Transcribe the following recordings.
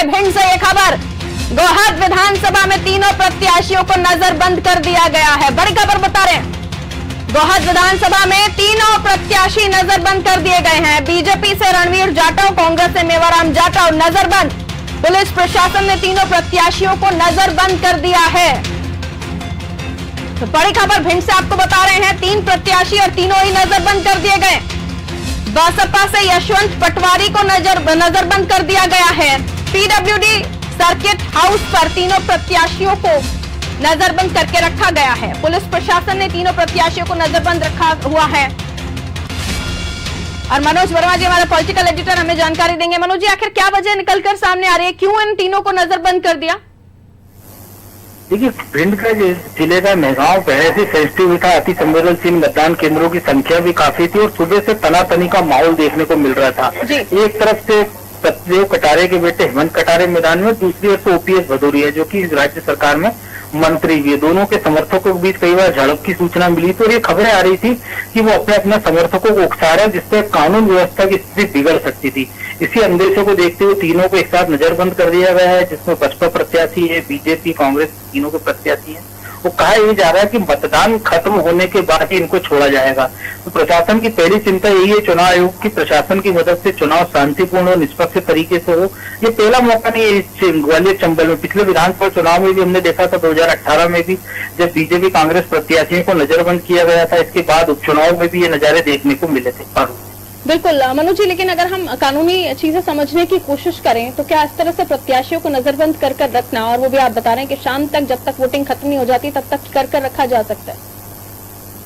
है भिंड से ये खबर। गोहद विधानसभा में तीनों प्रत्याशियों को नजरबंद कर दिया गया है। बड़ी खबर बता रहे हैं, गोहद विधानसभा में तीनों प्रत्याशी नजरबंद कर दिए गए हैं। बीजेपी से रणवीर जाटव, कांग्रेस से मेवाराम जाटव नजरबंद। पुलिस प्रशासन ने तीनों प्रत्याशियों को नजरबंद कर दिया है। तो बड़ी खबर भिंड से आपको बता रहे हैं, 3 प्रत्याशी और तीनों ही नजरबंद कर दिए गए। बसपा से यशवंत पटवारी को नजरबंद कर दिया गया है। पीडब्ल्यूडी सर्किट हाउस पर तीनों प्रत्याशियों को नजरबंद करके रखा गया है। पुलिस प्रशासन ने तीनों प्रत्याशियों को नजरबंद रखा हुआ है। और मनोज वर्मा जी हमारे पॉलिटिकल एडिटर हमें जानकारी देंगे। मनोज जी, आखिर क्या वजह निकलकर सामने आ रही है, क्यों इन तीनों को नजरबंद कर दिया? देखिए, भिंड का जिले का मेहगांव पहले से सेंसिटिव था। अति संवेदनशील मतदान केंद्रों की संख्या भी काफी थी और सुबह से तनातनी का माहौल देखने को मिल रहा था। एक तरफ से सत्यदेव कटारे के बेटे हेमंत कटारे मैदान में, दूसरी ओर से ओपीएस भदौरिया जो कि राज्य सरकार में मंत्री भी है। दोनों के समर्थकों के बीच कई बार झड़प की सूचना मिली तो ये खबरें आ रही थी कि वो अपने समर्थकों को उकसा रहे हैं, जिससे कानून व्यवस्था की स्थिति बिगड़ सकती थी। इसी अंदेशे को देखते हुए तीनों को एक साथ नजरबंद कर दिया गया है, जिसमें बसपा प्रत्याशी है, बीजेपी, कांग्रेस तीनों के प्रत्याशी हैं। वो कहा यही जा रहा है कि मतदान खत्म होने के बाद ही इनको छोड़ा जाएगा। तो प्रशासन की पहली चिंता यही है, चुनाव आयोग की प्रशासन की मदद से चुनाव शांतिपूर्ण और निष्पक्ष तरीके से हो। ये पहला मौका नहीं है ग्वालियर चंबल में। पिछले विधानसभा चुनाव में भी हमने देखा था 2018 में भी, जब बीजेपी कांग्रेस प्रत्याशियों को नजरबंद किया गया था। इसके बाद उपचुनाव में भी ये नजारे देखने को मिले थे। बिल्कुल मनोज जी, लेकिन अगर हम कानूनी चीजें समझने की कोशिश करें तो क्या इस तरह से प्रत्याशियों को नजरबंद कर रखना, और वो भी आप बता रहे हैं कि शाम तक जब तक वोटिंग खत्म नहीं हो जाती तब तक कर रखा जा सकता है?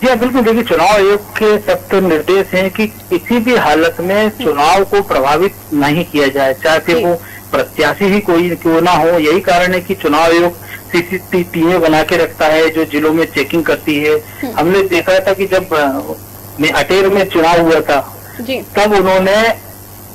जी हाँ, बिल्कुल। देखिए, चुनाव आयोग के सख्त निर्देश हैं कि किसी भी हालत में चुनाव को प्रभावित नहीं किया जाए, चाहे फिर वो प्रत्याशी ही कोई क्यों ना हो। यही कारण है कि चुनाव आयोग सीसीटीवी टीमें बना के रखता है जो जिलों में चेकिंग करती है। हमने देखा था कि जब अटेर में चुनाव हुआ था तब उन्होंने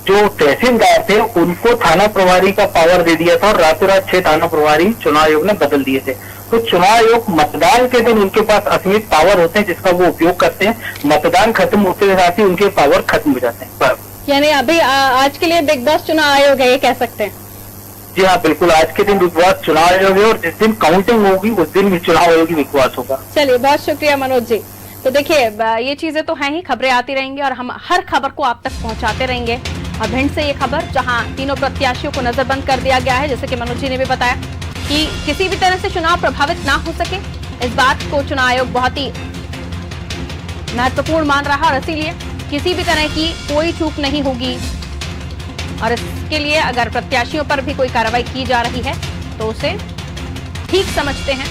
जो तहसीलदार थे उनको थाना प्रभारी का पावर दे दिया था और रातों रात 6 थाना प्रभारी चुनाव आयोग ने बदल दिए थे। तो चुनाव आयोग मतदान के दिन उनके पास असीमित पावर होते हैं जिसका वो उपयोग करते हैं। मतदान खत्म होते के साथ ही उनके पावर खत्म हो जाते हैं। यानी अभी आज के लिए बिग बॉस चुनाव आयोग है, ये कह सकते हैं? जी हाँ, बिल्कुल। आज के दिन बिग बॉस चुनाव आयोग है और जिस दिन काउंटिंग होगी उस दिन भी चुनाव आयोग बिग बॉस होगा। चलिए, बहुत शुक्रिया मनोज जी। तो देखिए, ये चीजें तो हैं ही, खबरें आती रहेंगी और हम हर खबर को आप तक पहुंचाते रहेंगे। और भिंड से ये खबर, जहां तीनों प्रत्याशियों को नजरबंद कर दिया गया है, जैसे कि मनोज जी ने भी बताया कि किसी भी तरह से चुनाव प्रभावित ना हो सके, इस बात को चुनाव आयोग बहुत ही महत्वपूर्ण मान रहा और इसीलिए किसी भी तरह की कोई चूक नहीं होगी। और इसके लिए अगर प्रत्याशियों पर भी कोई कार्रवाई की जा रही है तो उसे ठीक समझते हैं,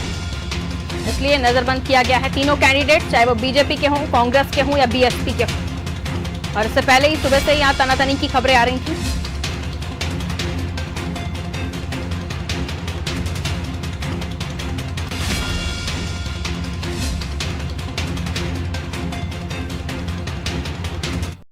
इसलिए नजरबंद किया गया है तीनों कैंडिडेट, चाहे वो बीजेपी के हों, कांग्रेस के हों या बीएसपी के हों। और इससे पहले ही सुबह से यहाँ तनातनी की खबरें आ रही थी।